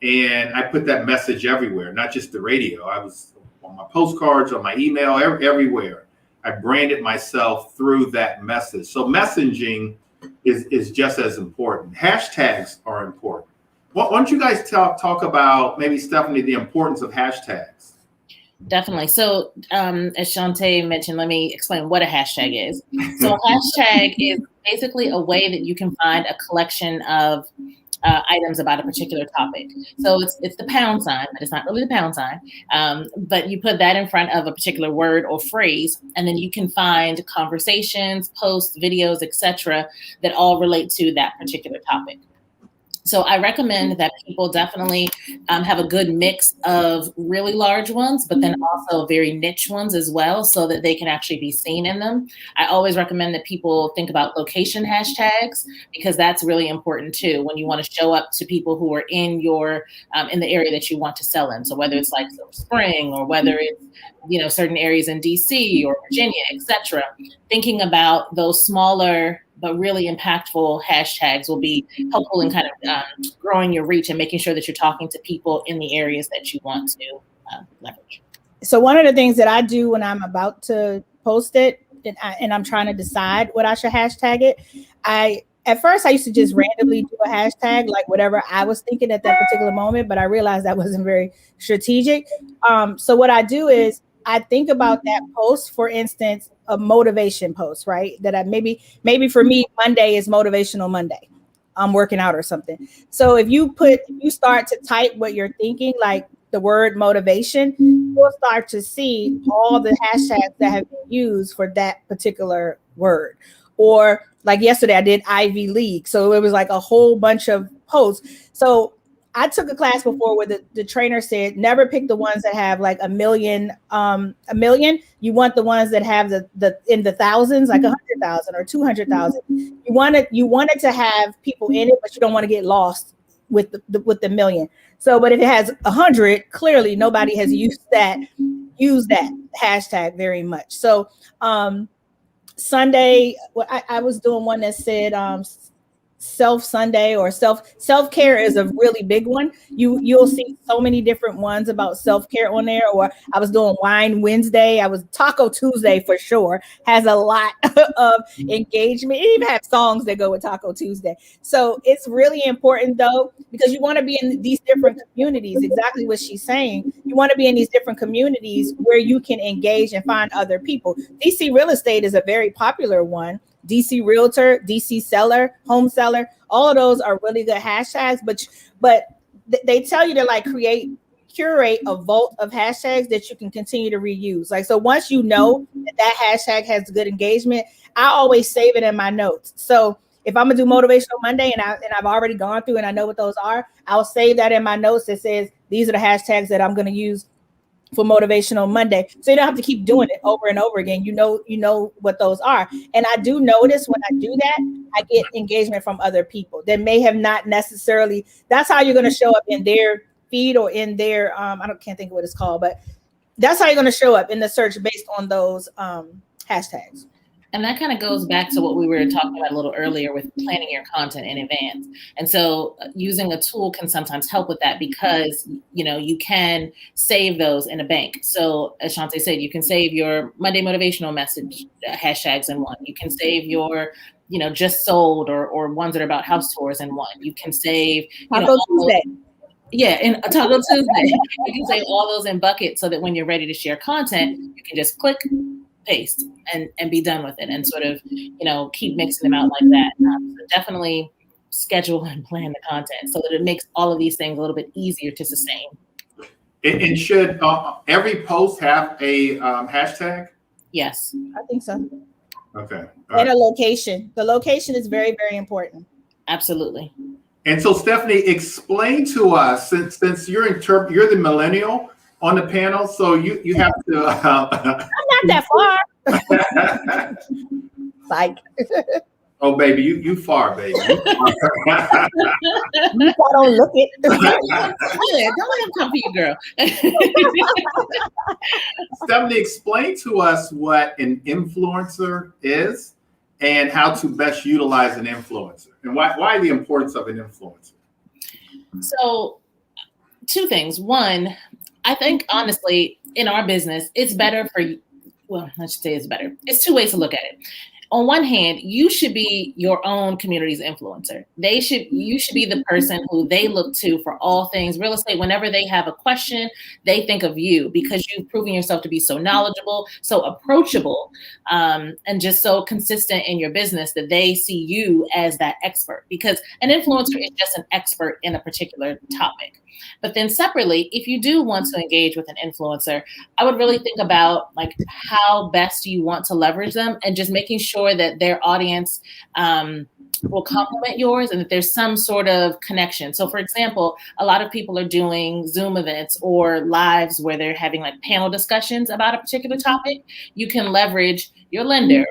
And I put that message everywhere, not just the radio. I was on my postcards, on my email, everywhere. I branded myself through that message. So messaging is just as important. Hashtags are important. Why don't you guys talk about, maybe Stephanie, the importance of hashtags? Definitely. So as Shantae mentioned, let me explain what a hashtag is. So a hashtag is basically a way that you can find a collection of items about a particular topic. So it's the pound sign, but it's not really the pound sign. But you put that in front of a particular word or phrase, and then you can find conversations, posts, videos, etc., that all relate to that particular topic. So I recommend that people definitely have a good mix of really large ones, but then also very niche ones as well, so that they can actually be seen in them. I always recommend that people think about location hashtags, because that's really important too, when you want to show up to people who are in your in the area that you want to sell in. So whether it's like Silver Spring, or whether it's, you know, certain areas in DC or Virginia, etc., thinking about those smaller but really impactful hashtags will be helpful in kind of growing your reach and making sure that you're talking to people in the areas that you want to leverage. So one of the things that I do when I'm about to post it and I'm trying to decide what I should hashtag it, at first I used to just randomly do a hashtag, like whatever I was thinking at that particular moment, but I realized that wasn't very strategic. So what I do is I think about that post, for instance, a motivation post, right? That I maybe for me, Monday is motivational Monday. I'm working out or something. So if you start to type what you're thinking, like the word motivation, you'll start to see all the hashtags that have been used for that particular word. Or like yesterday, I did Ivy League. So it was like a whole bunch of posts. So I took a class before where the trainer said, never pick the ones that have like a million. You want the ones that have the in the thousands, like 100,000 or 200,000. You want it to have people in it, but you don't want to get lost with the million. So, but if it has 100, clearly nobody has used that hashtag very much. So, Sunday, I was doing one that said self Sunday, or self-care is a really big one. You'll see so many different ones about self-care on there. Or I was doing Wine Wednesday. I was Taco Tuesday for sure, has a lot of engagement. It even have songs that go with Taco Tuesday. So it's really important though, because you want to be in these different communities, exactly what she's saying. You want to be in these different communities where you can engage and find other people. DC real estate is a very popular one. DC Realtor, DC Seller, Home Seller, all of those are really good hashtags, but they tell you to like curate a vault of hashtags that you can continue to reuse. Like, so once you know that hashtag has good engagement, I always save it in my notes. So if I'm gonna do Motivational Monday and I've already gone through and I know what those are, I'll save that in my notes that says these are the hashtags that I'm gonna use for Motivational Monday. So you don't have to keep doing it over and over again. You know what those are. And I do notice when I do that, I get engagement from other people that may have not necessarily, that's how you're going to show up in their feed or in their, can't think of what it's called, but That's how you're going to show up in the search based on those hashtags. And that kind of goes back to what we were talking about a little earlier with planning your content in advance. And so using a tool can sometimes help with that because, you can save those in a bank. So as Shante said, you can save your Monday motivational message hashtags in one. You can save your, just sold or ones that are about house tours in one. You can save, Taco Tuesday. Yeah, in a Taco Tuesday. You can save all those in buckets so that when you're ready to share content, you can just click, paste, and be done with it, and sort of, keep mixing them out like that. So definitely schedule and plan the content so that it makes all of these things a little bit easier to sustain. And should every post have a hashtag? Yes. I think so. Okay. And a location. The location is very, very important. Absolutely. And so, Stephanie, explain to us, since you're the millennial on the panel, so you have to. I'm not that far. Like. Oh, baby, you far, baby. You don't look it. Don't let him come for you, girl. Stephanie, explain to us what an influencer is and how to best utilize an influencer, and why the importance of an influencer. So, two things. One, I think honestly, in our business, it's better for you. Well, I should say it's better. It's two ways to look at it. On one hand, you should be your own community's influencer. You should be the person who they look to for all things real estate. Whenever they have a question, they think of you because you've proven yourself to be so knowledgeable, so approachable, and just so consistent in your business that they see you as that expert, because an influencer is just an expert in a particular topic. But then separately, if you do want to engage with an influencer, I would really think about how best do you want to leverage them, and just making sure that their audience will complement yours and that there's some sort of connection. So for example, a lot of people are doing Zoom events or lives where they're having panel discussions about a particular topic. You can leverage your lender,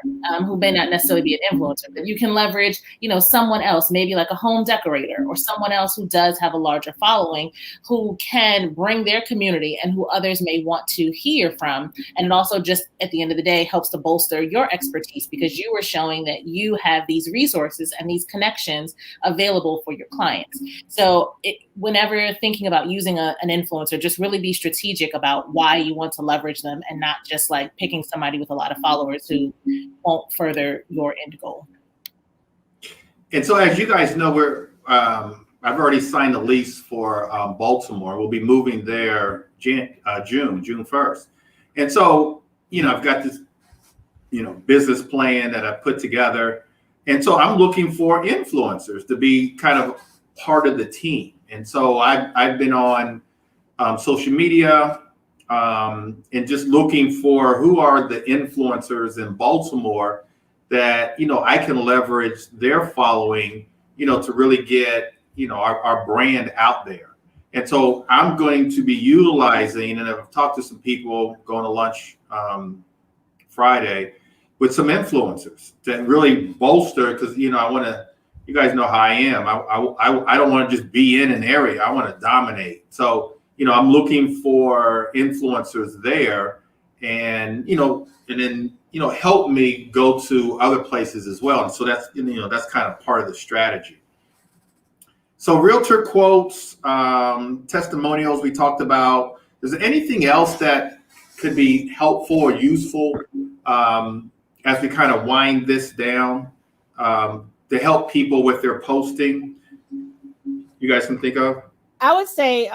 who may not necessarily be an influencer, but you can leverage, someone else, maybe like a home decorator or someone else who does have a larger following, who can bring their community and who others may want to hear from. And it also just at the end of the day helps to bolster your expertise because you are showing that you have these resources and these connections available for your clients. So whenever you're thinking about using an influencer, just really be strategic about why you want to leverage them and not just picking somebody with a lot of followers who won't further your end goal. And so as you guys know, I've already signed a lease for Baltimore. We'll be moving there June 1st. And so, I've got this, business plan that I put together. And so I'm looking for influencers to be kind of part of the team. And so I've been on social media and just looking for who are the influencers in Baltimore that, I can leverage their following, to really get, our brand out there. And so I'm going to be utilizing, and I've talked to some people going to lunch Friday with some influencers to really bolster, because, I want to, you guys know how I am. I don't want to just be in an area. I want to dominate. So, I'm looking for influencers there and, and then, help me go to other places as well. And so that's, that's kind of part of the strategy. So realtor quotes, testimonials we talked about. Is there anything else that could be helpful or useful as we kind of wind this down to help people with their posting? You guys can think of? I would say,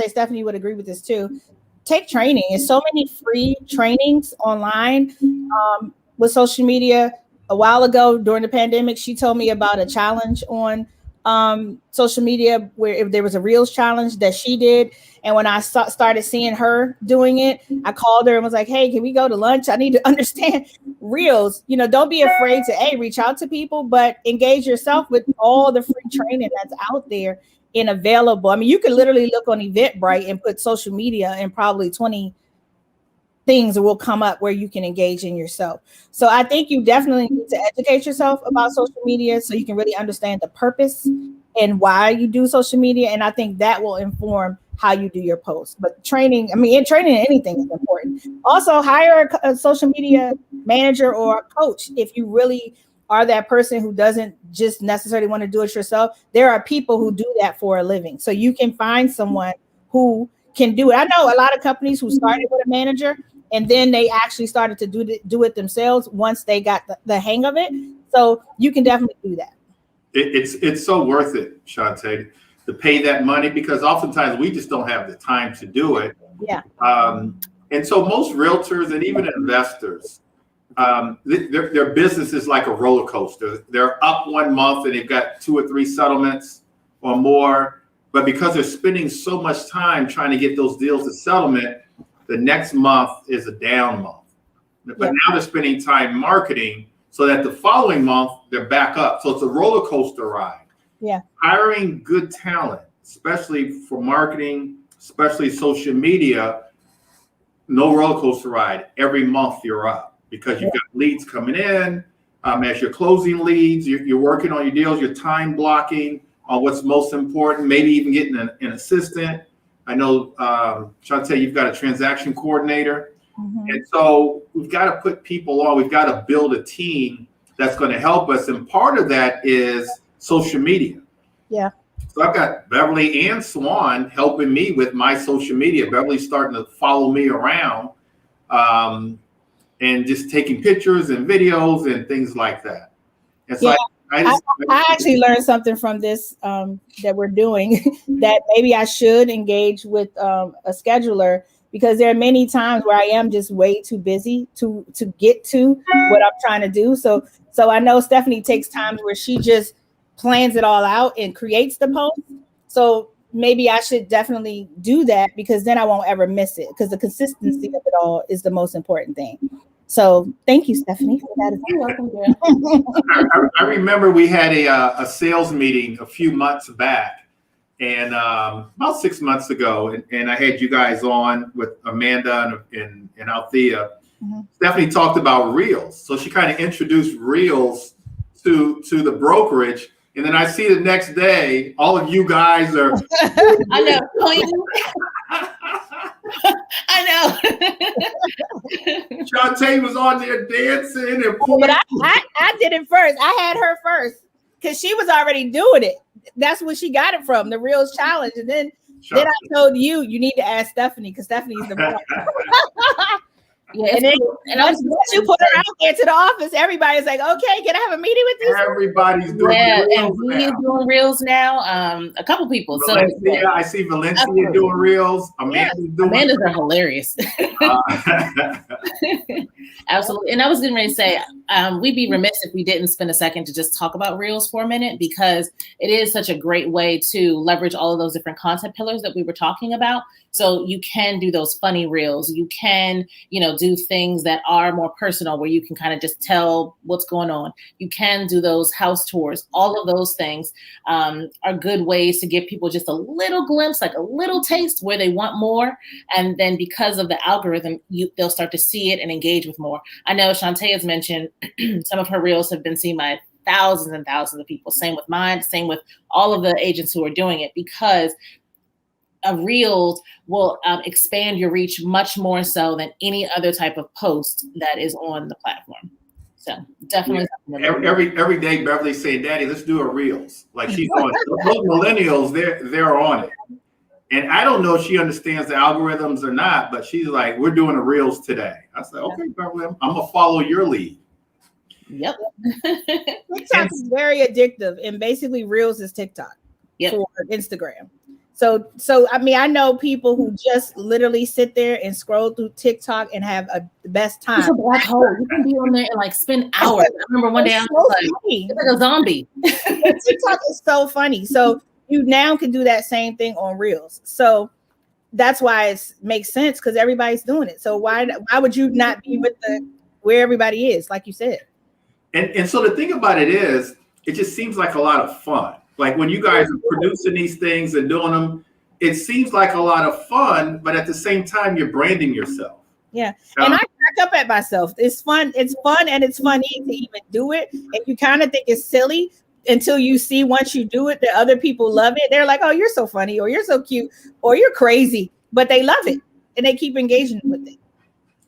Stephanie would agree with this too. Take training. There's so many free trainings online with social media. A while ago during the pandemic, she told me about a challenge on social media where if there was a Reels challenge that she did. And when I started seeing her doing it, I called her and was like, hey, can we go to lunch? I need to understand Reels. Don't be afraid to reach out to people, but engage yourself with all the free training that's out there and available. I mean, you can literally look on Eventbrite and put social media and probably 20 things will come up where you can engage in yourself. So I think you definitely need to educate yourself about social media so you can really understand the purpose and why you do social media. And I think that will inform how you do your posts. But training in anything is important. Also, hire a social media manager or a coach if you really are that person who doesn't just necessarily want to do it yourself. There are people who do that for a living. So you can find someone who can do it. I know a lot of companies who started with a manager and then they actually started to do it themselves once they got the hang of it. So you can definitely do that. It's so worth it, Shantae, to pay that money, because oftentimes we just don't have the time to do it. Yeah. And so most realtors and even investors, their business is like a roller coaster. They're up 1 month and they've got 2 or 3 settlements or more. But because they're spending so much time trying to get those deals to settlement, the next month is a down month. But now they're spending time marketing so that the following month they're back up. So it's a roller coaster ride. Yeah. Hiring good talent, especially for marketing, especially social media, no roller coaster ride. Every month you're up because you've got leads coming in. As you're closing leads, you're working on your deals, you're time blocking on what's most important, maybe even getting an assistant. I know, Shantae, you've got a transaction coordinator. Mm-hmm. And so we've got to put people on. We've got to build a team that's going to help us. And part of that is social media. Yeah. So I've got Beverly and Swan helping me with my social media. Beverly's starting to follow me around and just taking pictures and videos and things like that. And so I actually learned something from this that we're doing that maybe I should engage with a scheduler, because there are many times where I am just way too busy to get to what I'm trying to do. So I know Stephanie takes times where she just plans it all out and creates the post. So maybe I should definitely do that, because then I won't ever miss it, because the consistency of it all is the most important thing. So thank you, Stephanie, for that. You're welcome. I remember we had a sales meeting a few months back, and about 6 months ago, and I had you guys on with Amanda and Althea. Mm-hmm. Stephanie talked about Reels. So she kind of introduced Reels to the brokerage. And then I see the next day, all of you guys are. I know. I know. Shantae was on there dancing and pulling. But I did it first. I had her first because she was already doing it. That's where she got it from, the Reels Challenge. And then I told you need to ask Stephanie, because Stephanie's the one. Yeah, and once you put her out there to the office, everybody's like, "Okay, can I have a meeting with this?" Everybody's doing Reels and he's doing Reels now. A couple people. Valencia, I see Valencia doing Reels. Amanda's are hilarious. Absolutely. And I was getting ready to say, we'd be remiss if we didn't spend a second to just talk about Reels for a minute, because it is such a great way to leverage all of those different content pillars that we were talking about. So you can do those funny Reels. You can, do things that are more personal, where you can kind of just tell what's going on. You can do those house tours. All of those things are good ways to give people just a little glimpse, like a little taste where they want more. And then because of the algorithm, they'll start to see it and engage with more. I know Shantae has mentioned some of her Reels have been seen by thousands and thousands of people. Same with mine, same with all of the agents who are doing it, because a Reels will expand your reach much more so than any other type of post that is on the platform. So definitely. Yeah. Every day, Beverly's saying, "Daddy, let's do a Reels." Like she's on those millennials, they're on it. And I don't know if she understands the algorithms or not, but she's like, "We're doing a Reels today." I said, "Okay, Beverly, I'm gonna follow your lead." Yep. TikTok is very addictive, and basically Reels is TikTok for Instagram. So I know people who just literally sit there and scroll through TikTok and have the best time. It's a black hole. You can be on there and spend hours. I remember one day I was it's like a zombie. TikTok is so funny. So you now can do that same thing on Reels. So that's why it makes sense, because everybody's doing it. So why would you not be with where everybody is, like you said? And so the thing about it is, it just seems like a lot of fun. Like when you guys are producing these things and doing them, it seems like a lot of fun, but at the same time, you're branding yourself. Yeah. And I crack up at myself. It's fun. It's fun, and it's funny to even do it. And you kind of think it's silly. until you see once you do it that other people love it. They're like, oh, you're so funny, or you're so cute, or you're crazy, but they love it and they keep engaging with it.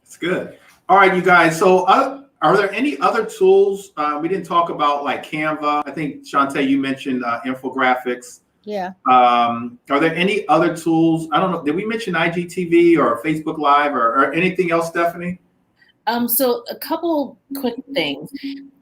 It's good. All right, you guys. So are there any other tools? We didn't talk about like Canva. I think, Shantae, you mentioned infographics. Yeah. Are there any other tools? I don't know. Did we mention IGTV or Facebook Live or anything else, Stephanie? So a couple quick things.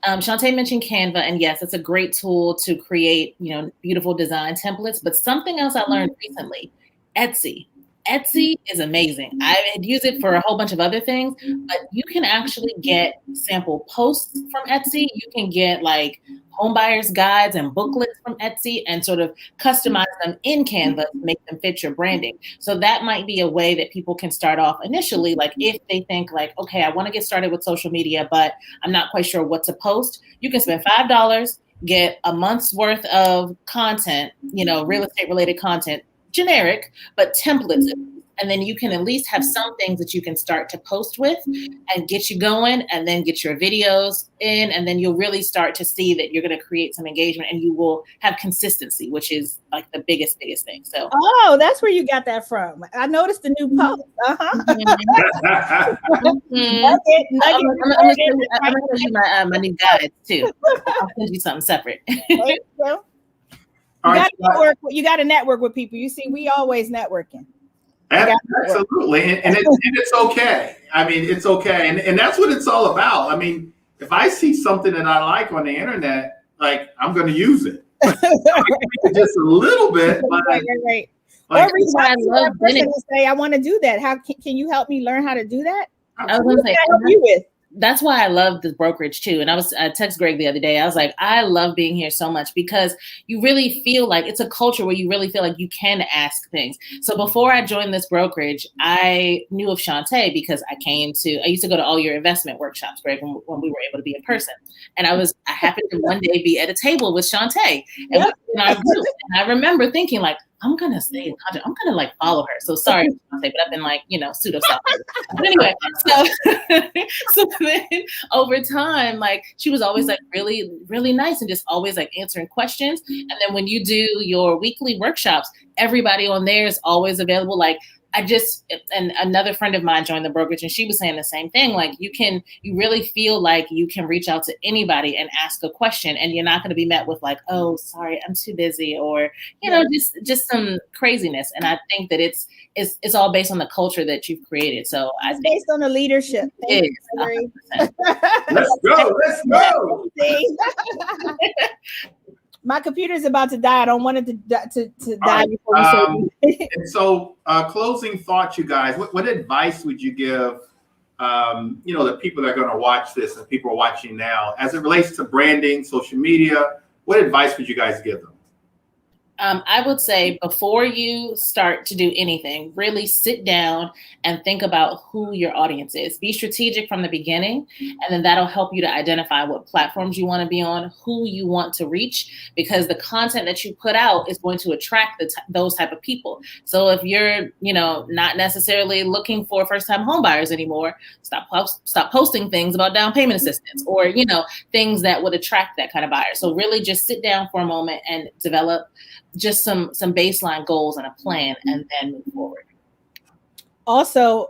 Shantae mentioned Canva, and yes, it's a great tool to create, beautiful design templates. But something else I learned recently, Etsy. Etsy is amazing. I had used it for a whole bunch of other things, but you can actually get sample posts from Etsy. You can get like home buyers guides and booklets from Etsy and sort of customize them in Canva to make them fit your branding. So that might be a way that people can start off initially. Like if they think like, okay, I want to get started with social media, but I'm not quite sure what to post. You can spend $5, get a month's worth of content, real estate related content, generic, but templates. And then you can at least have some things that you can start to post with and get you going, and then get your videos in. And then you'll really start to see that you're going to create some engagement, and you will have consistency, which is like the biggest thing. So, oh, that's where you got that from. I noticed the new post. I'm going to show you my new guides too. I'll send you something separate. You got to network with people. You see, we always networking. Absolutely. And it's okay. I mean, it's okay. And that's what it's all about. I mean, if I see something that I like on the internet, like I'm going to use it. Just a little bit. But right. Or reach out to that person and say, I want to do that. How can you help me learn how to do that? I was going to say, help you with. That's why I love the brokerage too. And I texted Greg the other day. I was like, I love being here so much because you really feel like it's a culture where you really feel like you can ask things. So before I joined this brokerage, I knew of Shantae because I used to go to all your investment workshops, Greg, when we were able to be in person. And I happened to one day be at a table with Shantae and we were in our group. And I remember thinking like, I'm going to stay in contact. I'm going to like follow her. So sorry, Shantae, but I've been like, pseudo stuff. But anyway, so then over time, like she was always like really, really nice and just always like answering questions. And then when you do your weekly workshops, everybody on there is always available. Like and another friend of mine joined the brokerage and she was saying the same thing. Like you really feel like you can reach out to anybody and ask a question and you're not going to be met with like, oh, sorry, I'm too busy or, just some craziness. And I think that it's all based on the culture that you've created. So it's based on the leadership. Let's go. My computer's about to die. I don't want it to die before we say. And so, closing thoughts, you guys. What advice would you give? The people that are going to watch this and people are watching now, as it relates to branding, social media. What advice would you guys give them? I would say before you start to do anything, really sit down and think about who your audience is. Be strategic from the beginning, and then that'll help you to identify what platforms you want to be on, who you want to reach, because the content that you put out is going to attract those type of people. So if you're, not necessarily looking for first-time home buyers anymore, stop posting things about down payment assistance or, things that would attract that kind of buyer. So really just sit down for a moment and develop just some baseline goals and a plan and then move forward. Also,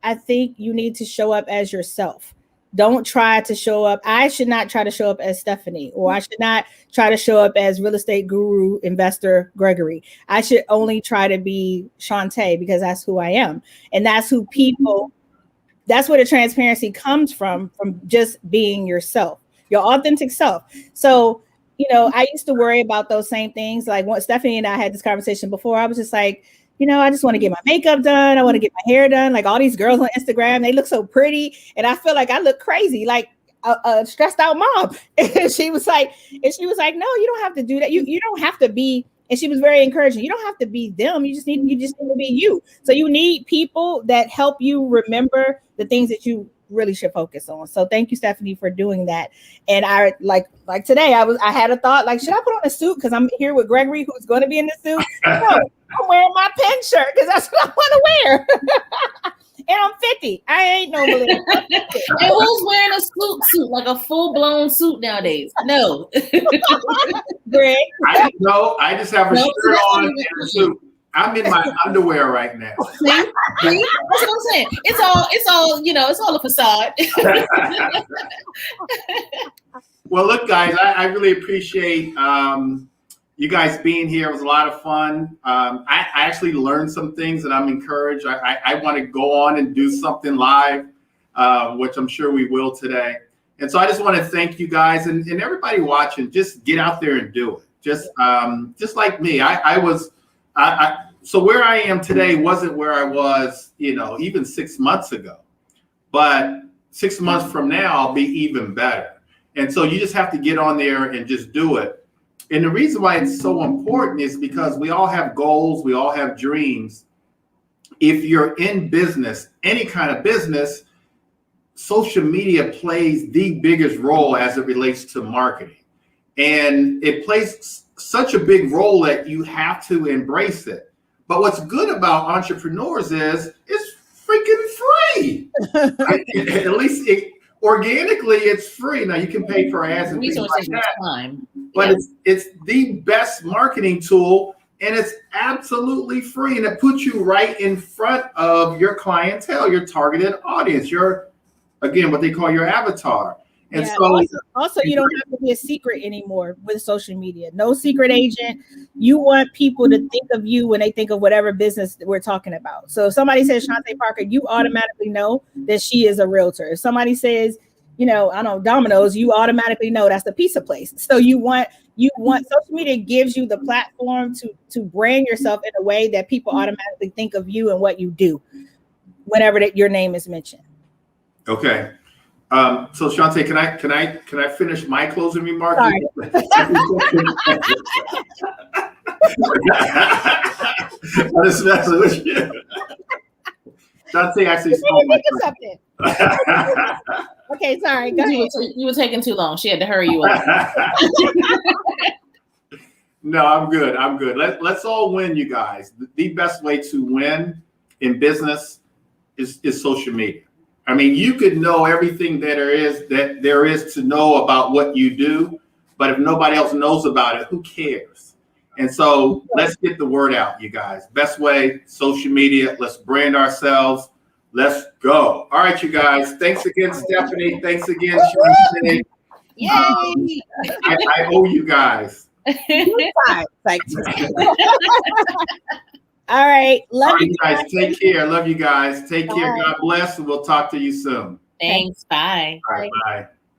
I think you need to show up as yourself. Don't try to show up. I should not try to show up as Stephanie, or I should not try to show up as real estate guru investor Gregory. I should only try to be Shantae because that's who I am. And that's who that's where the transparency comes from just being yourself, your authentic self. So I used to worry about those same things. Like when Stephanie and I had this conversation before, I was just like, I just want to get my makeup done. I want to get my hair done. Like all these girls on Instagram, they look so pretty. And I feel like I look crazy, like a stressed out mom. And she was like, no, you don't have to do that. You don't have to be. And she was very encouraging. You don't have to be them. You just need to be you. So you need people that help you remember the things that you really should focus on. So thank you, Stephanie, for doing that. And I like today, I had a thought, like, should I put on a suit because I'm here with Gregory, who's going to be in the suit? No, I'm wearing my pen shirt because that's what I want to wear. And I'm 50. me. I ain't no millennial. And who's wearing a suit, like a full-blown suit nowadays? No. Greg. I just have a shirt on and a suit. I'm in my underwear right now. See? That's what I'm saying. It's all, it's all a facade. Well, look, guys, I really appreciate you guys being here. It was a lot of fun. I actually learned some things and I'm encouraged. I want to go on and do something live, which I'm sure we will today. And so I just want to thank you guys and everybody watching. Just get out there and do it. Just like me. So where I am today wasn't where I was, even 6 months ago. But 6 months from now, I'll be even better. And so you just have to get on there and just do it. And the reason why it's so important is because we all have goals. We all have dreams. If you're in business, any kind of business, social media plays the biggest role as it relates to marketing. And it plays such a big role that you have to embrace it. But what's good about entrepreneurs is it's freaking free. At least organically, it's free. Now you can pay for ads and things like that. Time. But it's the best marketing tool, and it's absolutely free. And it puts you right in front of your clientele, your targeted audience, again, what they call your avatar. And so also, you don't have to be a secret anymore with social media. No secret agent. You want people to think of you when they think of whatever business we're talking about. So if somebody says Shantae Parker, you automatically know that she is a realtor. If somebody says, Domino's, you automatically know that's the pizza place. So you want social media gives you the platform to brand yourself in a way that people automatically think of you and what you do whenever your name is mentioned. Okay. So Shantae, can I finish my closing remarks? Sorry. I'm just messing with you. Shantae actually stole my something. Okay, sorry. Go ahead. You were taking too long. She had to hurry you up. No, I'm good. Let's all win, you guys. The best way to win in business is social media. I mean, you could know everything that there is to know about what you do, but if nobody else knows about it, who cares? And so let's get the word out, you guys. Best way, social media. Let's brand ourselves. Let's go. All right, you guys. Thanks again, Stephanie. Thanks again, Shantae. Yay! I owe you guys. All right. Love you guys. Take care. Love you guys. Take care. God bless. And we'll talk to you soon. Thanks. Bye. All right. Bye.